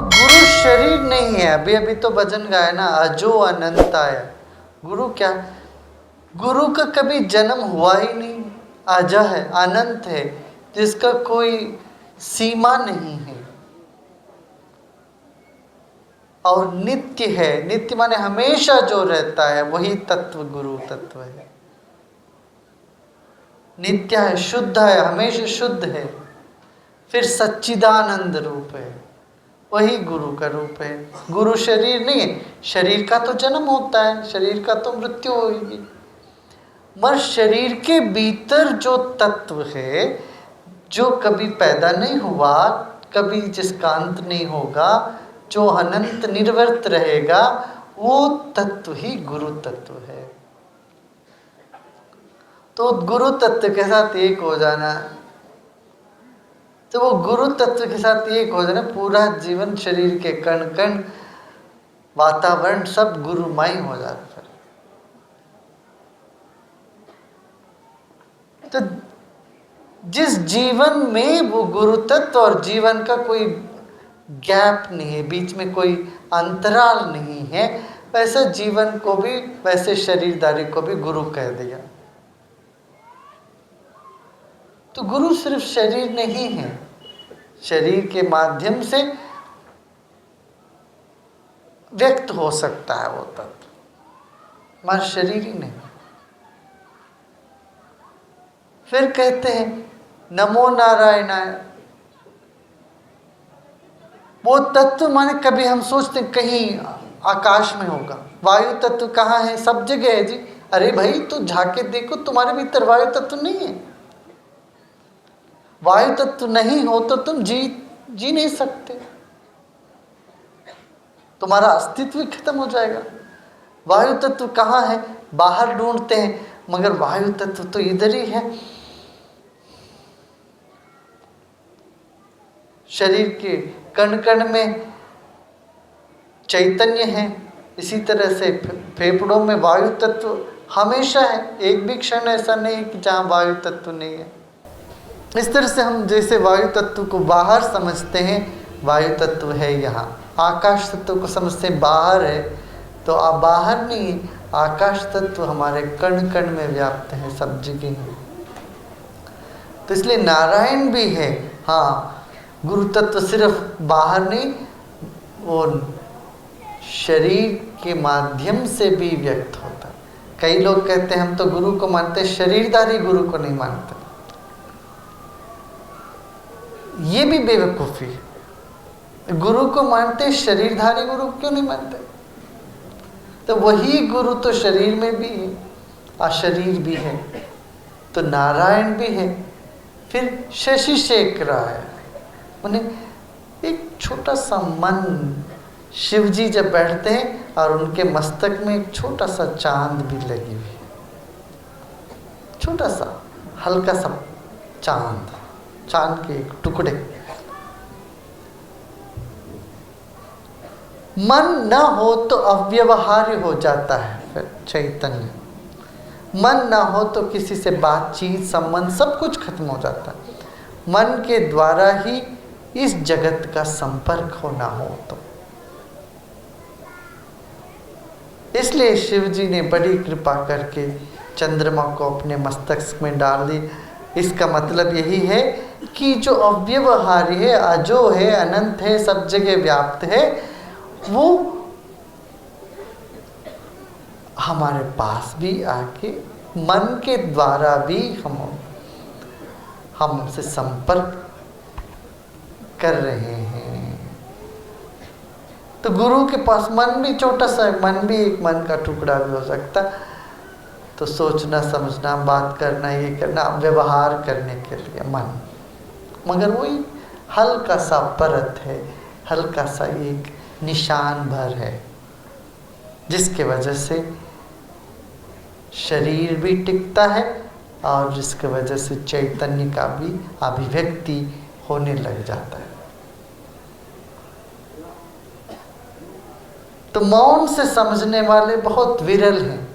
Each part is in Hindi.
गुरु शरीर नहीं है। अभी अभी तो भजन गाया ना, अजो अनंताय। गुरु क्या? गुरु का कभी जन्म हुआ ही नहीं, अजा है, अनंत है, जिसका कोई सीमा नहीं है, और नित्य है। नित्य माने हमेशा जो रहता है, वही तत्व गुरु तत्व है। नित्य है, शुद्ध है, हमेशा शुद्ध है, फिर सच्चिदानंद रूप है, वही गुरु का रूप है। गुरु शरीर नहीं है। शरीर का तो जन्म होता है, शरीर का तो मृत्यु होगी, मगर शरीर के भीतर जो तत्व है, जो कभी पैदा नहीं हुआ, कभी जिसका अंत नहीं होगा, जो अनंत निर्वर्त रहेगा, वो तत्व ही गुरु तत्व है। तो गुरु तत्व के साथ एक हो जाना, तो वो गुरु तत्व के साथ एक हो जाना, पूरा जीवन, शरीर के कण कण, वातावरण सब गुरुमय हो जाता है। तो जिस जीवन में वो गुरु तत्व और जीवन का कोई गैप नहीं है, बीच में कोई अंतराल नहीं है, वैसे जीवन को भी, वैसे शरीरधारी को भी गुरु कह दिया। तो गुरु सिर्फ शरीर नहीं है, शरीर के माध्यम से व्यक्त हो सकता है वो तत्व, मगर शरीर ही नहीं। फिर कहते हैं नमो नारायणाय। वो तत्व माने कभी हम सोचते हैं कहीं आकाश में होगा। वायु तत्व कहाँ है? सब जगह है जी। अरे भाई, तो झाके देखो, तुम्हारे भीतर वायु तत्व नहीं है। वायु तत्व नहीं हो तो तुम जी नहीं सकते, तुम्हारा अस्तित्व खत्म हो जाएगा। वायु तत्व कहाँ है? बाहर ढूंढते हैं, मगर वायु तत्व तो इधर ही है। शरीर के कण कण में चैतन्य है, इसी तरह से फेफड़ों में वायु तत्व हमेशा है। एक भी क्षण ऐसा नहीं है कि जहाँ वायु तत्व नहीं है। इस तरह से हम जैसे वायु तत्व को बाहर समझते हैं, वायु तत्व है यहाँ। आकाश तत्व को समझते हैं बाहर है, तो आप बाहर नहीं, आकाश तत्व हमारे कण कण में व्याप्त है, सब जगह है। तो इसलिए नारायण भी है। हाँ, गुरु तत्व सिर्फ बाहर नहीं, वो शरीर के माध्यम से भी व्यक्त होता है। कई लोग कहते हैं हम तो गुरु को मानते हैं, शरीरधारी गुरु को नहीं मानते। ये भी बेवकूफ़ी है। गुरु को मानते, शरीरधारी गुरु क्यों नहीं मानते? तो वही गुरु तो शरीर में भी है, अशरीर भी है, तो नारायण भी है। फिर शशि शेखर है, माने एक छोटा सा मन। शिव जी जब बैठते हैं और उनके मस्तक में एक छोटा सा चांद भी लगी हुई है, छोटा सा हल्का सा चांद, चांद के एक टुकड़े। मन न हो तो अव्यवहार्य हो जाता है। फिर चैतन्य, मन ना हो तो किसी से बातचीत, संबंध सब कुछ खत्म हो जाता है। मन के द्वारा ही इस जगत का संपर्क होना हो तो। इसलिए शिव जी ने बड़ी कृपा करके चंद्रमा को अपने मस्तक में डाल दी। इसका मतलब यही है कि जो अव्यवहार्य है, अजो है, अनंत है, सब जगह व्याप्त है, वो हमारे पास भी आके मन के द्वारा भी हमसे संपर्क कर रहे हैं। तो गुरु के पास मन भी छोटा सा, मन भी एक मन का टुकड़ा भी हो सकता। तो सोचना, समझना, बात करना, ये करना, व्यवहार करने के लिए मन, मगर वही हल्का सा परत है, हल्का सा एक निशान भर है, जिसके वजह से शरीर भी टिकता है और जिसकी वजह से चैतन्य का भी अभिव्यक्ति होने लग जाता है। तो मौन से समझने वाले बहुत विरल हैं।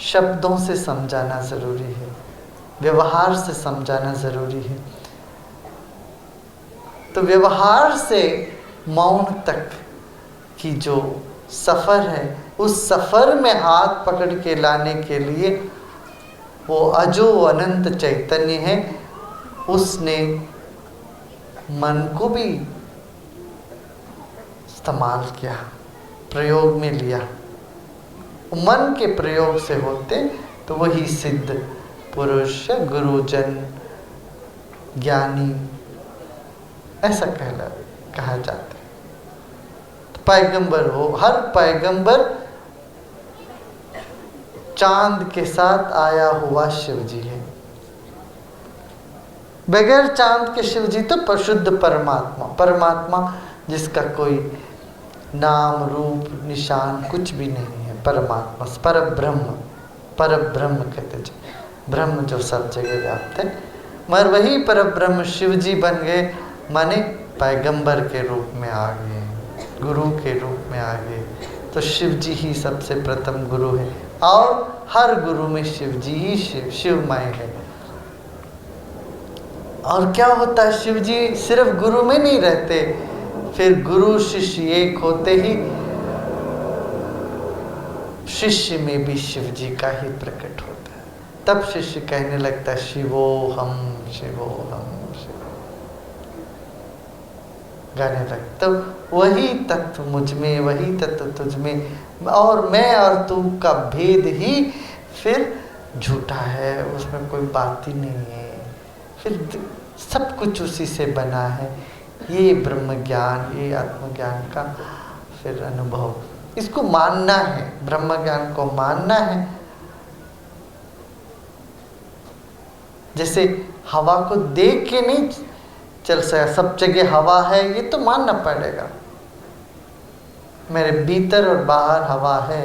शब्दों से समझाना ज़रूरी है, व्यवहार से समझाना ज़रूरी है। तो व्यवहार से मौन तक की जो सफ़र है, उस सफ़र में हाथ पकड़ के लाने के लिए वो अजो अनंत चैतन्य है, उसने मन को भी इस्तेमाल किया, प्रयोग में लिया। मन के प्रयोग से होते तो वही सिद्ध पुरुष, गुरुजन, ज्ञानी ऐसा कहा जाता है। तो पैगंबर हो, हर पैगंबर चांद के साथ आया हुआ शिव जी है। बगैर चांद के शिव जी तो प्रशुद्ध परमात्मा, परमात्मा जिसका कोई नाम रूप निशान कुछ भी नहीं है, परमात्मा, परब्रह्म, परब्रह्म कहते जी, ब्रह्म जो सब जगह व्याप्त है। मगर वही परब्रह्म शिव जी बन गए, माने पैगंबर के रूप में आ गए, गुरु के रूप में आ गए। तो शिव जी ही सबसे प्रथम गुरु है, और हर गुरु में शिव जी ही शिवमय है। और क्या होता है, शिव जी सिर्फ गुरु में नहीं रहते, फिर गुरु शिष्य एक होते ही शिष्य में भी शिव जी का ही प्रकट होता है। तब शिष्य कहने लगता है शिवो हम, शिवो हम, गाने लगता। तो वही तत्व मुझ में, वही तत्व तुझ में, और मैं और तू का भेद ही फिर झूठा है, उसमें कोई बात ही नहीं है, फिर सब कुछ उसी से बना है। ये ब्रह्म ज्ञान, ये आत्मज्ञान का फिर अनुभव, इसको मानना है, ब्रह्म ज्ञान को मानना है। जैसे हवा को देख के नहीं चल सका, सब जगह हवा है ये तो मानना पड़ेगा, मेरे भीतर और बाहर हवा है,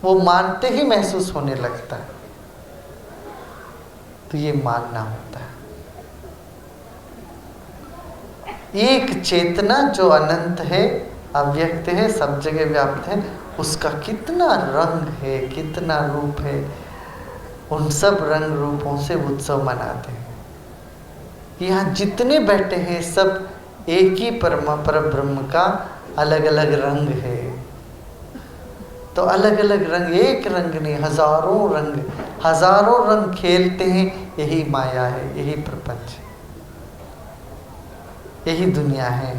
वो मानते ही महसूस होने लगता है। तो ये मानना होता है। एक चेतना जो अनंत है, अव्यक्त है, सब जगह व्याप्त है, उसका कितना रंग है, कितना रूप है, उन सब रंग रूपों से उत्सव मनाते हैं। यहाँ जितने बैठे हैं सब एक ही परब्रह्म का अलग अलग रंग है। तो अलग अलग रंग, एक रंग नहीं, हजारों रंग खेलते हैं। यही माया है, यही प्रपंच है, यही दुनिया है।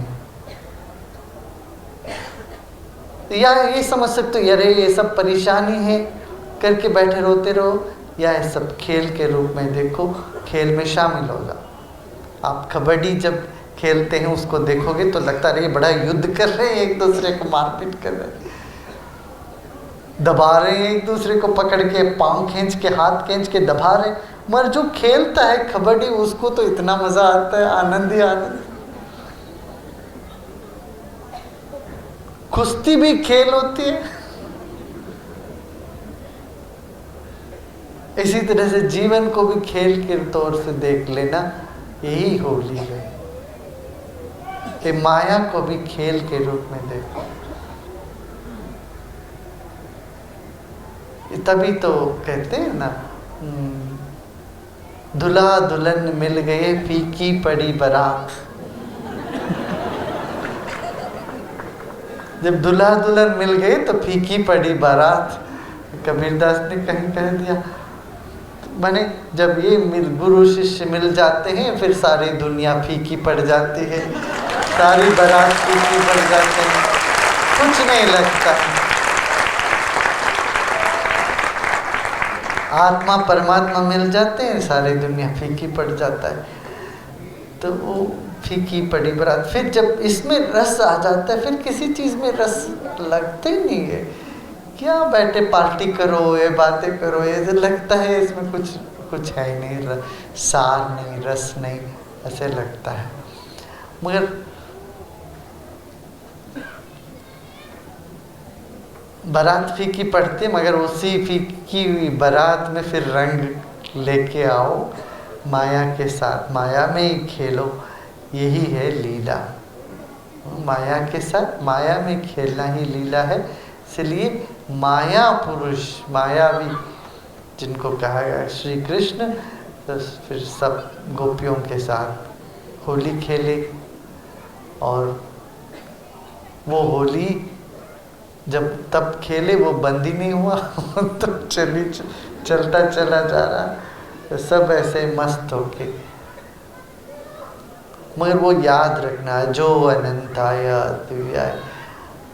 या ये समझ सकते हो अरे ये सब परेशानी है करके बैठे रोते रहो, या ये सब खेल के रूप में देखो, खेल में शामिल हो जाओ। आप कबड्डी जब खेलते हैं उसको देखोगे तो लगता है ये बड़ा युद्ध कर रहे हैं, एक दूसरे को मारपीट कर रहे हैं, दबा रहे हैं, एक दूसरे को पकड़ के पाँव खींच के, हाथ खींच के दबा रहे हैं। मगर जो खेलता है कबड्डी उसको तो इतना मजा आता है, आनंद ही आनंद। कुश्ती भी खेल होती है। इसी तरह से जीवन को भी खेल के तौर से देख लेना, यही होली है कि माया को भी खेल के रूप में देखो। तभी तो कहते हैं ना, दुल्हा दुल्हन मिल गए फीकी पड़ी बारात। जब दुल्हा दुल्हन मिल गए तो फीकी पड़ी बारात, कबीरदास ने कहीं कह दिया। माने जब ये गुरु शिष्य मिल जाते हैं फिर सारी दुनिया फीकी पड़ जाती है, सारी बारात फीकी पड़ जाते हैं, कुछ नहीं लगता। आत्मा परमात्मा मिल जाते हैं, सारी दुनिया फीकी पड़ जाता है। तो वो फीकी पड़ी बारात, फिर जब इसमें रस आ जाता है फिर किसी चीज़ में रस लगते ही नहीं है। क्या बैठे पार्टी करो, ये बातें करो, ये लगता है इसमें कुछ है ही नहीं, सार नहीं, रस नहीं, ऐसे लगता है। मगर बारात फीकी पड़ती, मगर उसी फीकी हुई बारात में फिर रंग लेके आओ माया के साथ, माया में ही खेलो, यही है लीला। माया के साथ माया में खेलना ही लीला है। इसलिए माया पुरुष, मायावी जिनको कहा गया श्री कृष्ण, तो फिर सब गोपियों के साथ होली खेले। और वो होली जब तब खेले वो बंद ही नहीं हुआ तो चलता चला जा रहा, तो सब ऐसे मस्त होके। मगर वो याद रखना, जो अनंत आया दिव्याय,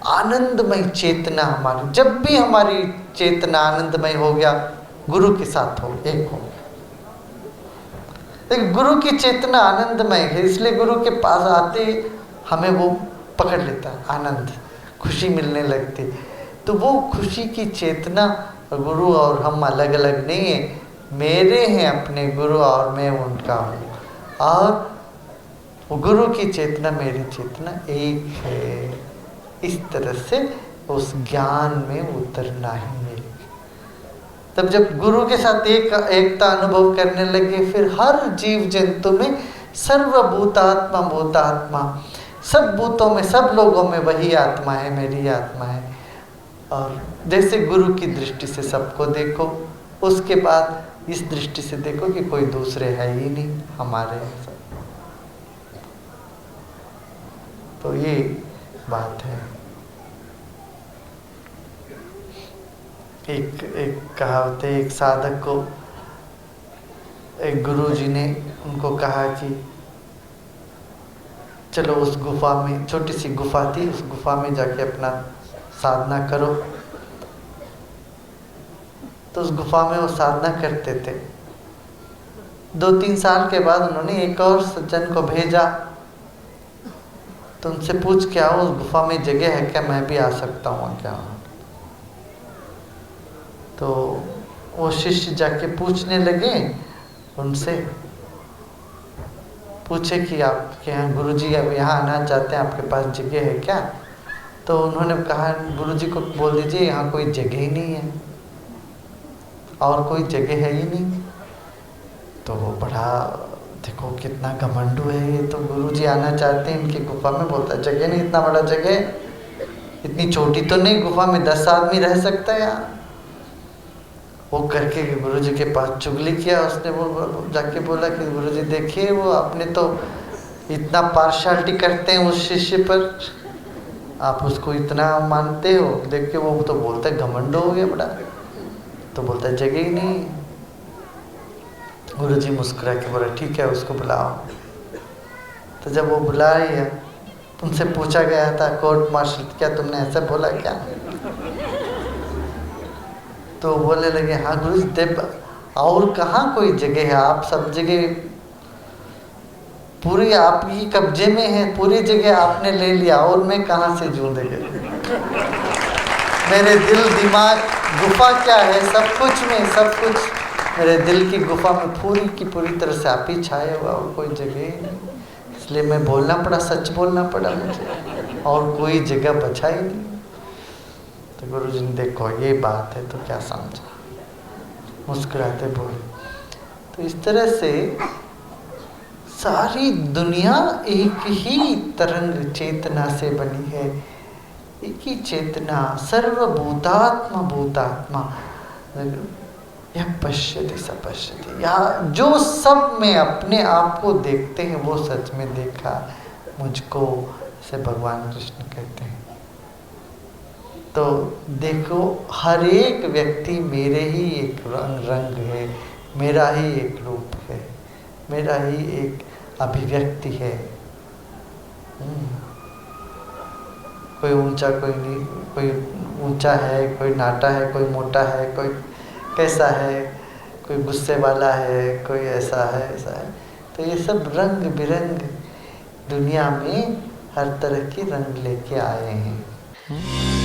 आनंदमय चेतना हमारी, जब भी हमारी चेतना आनंदमय हो गया, गुरु के साथ हो, एक हो। लेकिन गुरु की चेतना आनंदमय है, इसलिए गुरु के पास आते हमें वो पकड़ लेता है, आनंद, खुशी मिलने लगती। तो वो खुशी की चेतना, गुरु और हम अलग अलग नहीं है, मेरे हैं अपने गुरु और मैं उनका हूँ, और वो गुरु की चेतना मेरी चेतना एक है। इस तरह से उस ज्ञान में उतरना ही है। तब जब गुरु के साथ एकता अनुभव करने लगे, फिर हर जीव जंतु में सर्वभूतात्मा भूतात्मा, सब भूतों में, सब लोगों में वही आत्मा है, मेरी आत्मा है। और जैसे गुरु की दृष्टि से सबको देखो, उसके बाद इस दृष्टि से देखो कि कोई दूसरे है ही नहीं, हमारे हैं सब। तो ये बात है। एक कहावत है, एक साधक को एक गुरुजी ने उनको कहा कि चलो उस गुफा में, छोटी सी गुफा थी, उस गुफा में जाके अपना साधना करो। तो उस गुफा में वो साधना करते थे। 2-3 साल के बाद उन्होंने एक और सज्जन को भेजा, तो उनसे पूछ के आओ उस गुफा में जगह है क्या, मैं भी आ सकता हूँ क्या। तो वो शिष्य जाके पूछने लगे उनसे, पूछे कि आपके यहाँ गुरुजी अब यहाँ आना चाहते हैं, आपके पास जगह है क्या। तो उन्होंने कहा गुरुजी को बोल दीजिए यहाँ कोई जगह ही नहीं है, और कोई जगह है ही नहीं। तो वो बड़ा, देखो कितना घमंडू है ये, तो गुरुजी आना चाहते हैं इनकी गुफा में, बोलता है जगह नहीं, इतना बड़ा जगह, इतनी छोटी तो नहीं, गुफा में 10 आदमी रह सकता है यहाँ। वो करके गुरुजी के पास चुगली किया उसने, वो जाके बोला कि गुरुजी देखिए वो आपने तो इतना पार्शियलिटी करते हैं उस शिष्य पर, आप उसको इतना मानते हो। देखिए वो तो बोलता है घमंड हो गया बड़ा, तो बोलता है जगह ही नहीं। गुरुजी मुस्कुरा के बोला ठीक है उसको बुलाओ। तो जब वो बुला रही है, तुमसे पूछा गया था कोर्ट मार्शल, क्या तुमने ऐसा बोला क्या। तो बोलने लगे हाँ गुरुजी देव, और कहाँ कोई जगह है, आप सब जगह पूरी आपकी कब्जे में है, पूरी जगह आपने ले लिया, और मैं कहाँ से जूंदेगा। मेरे दिल दिमाग गुफा क्या है, सब कुछ में, सब कुछ मेरे दिल की गुफा में पूरी की पूरी तरह से आप ही छाए हुआ, और कोई जगह ही नहीं। इसलिए मैं बोलना पड़ा, सच बोलना पड़ा मुझे, और कोई जगह बचा ही नहीं। तो गुरुजी ने देखो ये बात है तो क्या समझा, मुस्कुराते बोले। तो इस तरह से सारी दुनिया एक ही तरंग चेतना से बनी है, एक ही चेतना, सर्वभूतात्मा भूतात्मा, यह पश्यति स पश्यति, यहाँ जो सब में अपने आप को देखते हैं वो सच में देखा मुझको, से भगवान कृष्ण कहते हैं। तो देखो हर एक व्यक्ति मेरे ही एक रंग है, मेरा ही एक रूप है, मेरा ही एक अभिव्यक्ति है। कोई ऊंचा, कोई नहीं, कोई ऊंचा है, कोई नाटा है, कोई मोटा है, कोई कैसा है, कोई गुस्से वाला है, कोई ऐसा है, ऐसा है। तो ये सब रंग बिरंग दुनिया में हर तरह के रंग लेके आए हैं।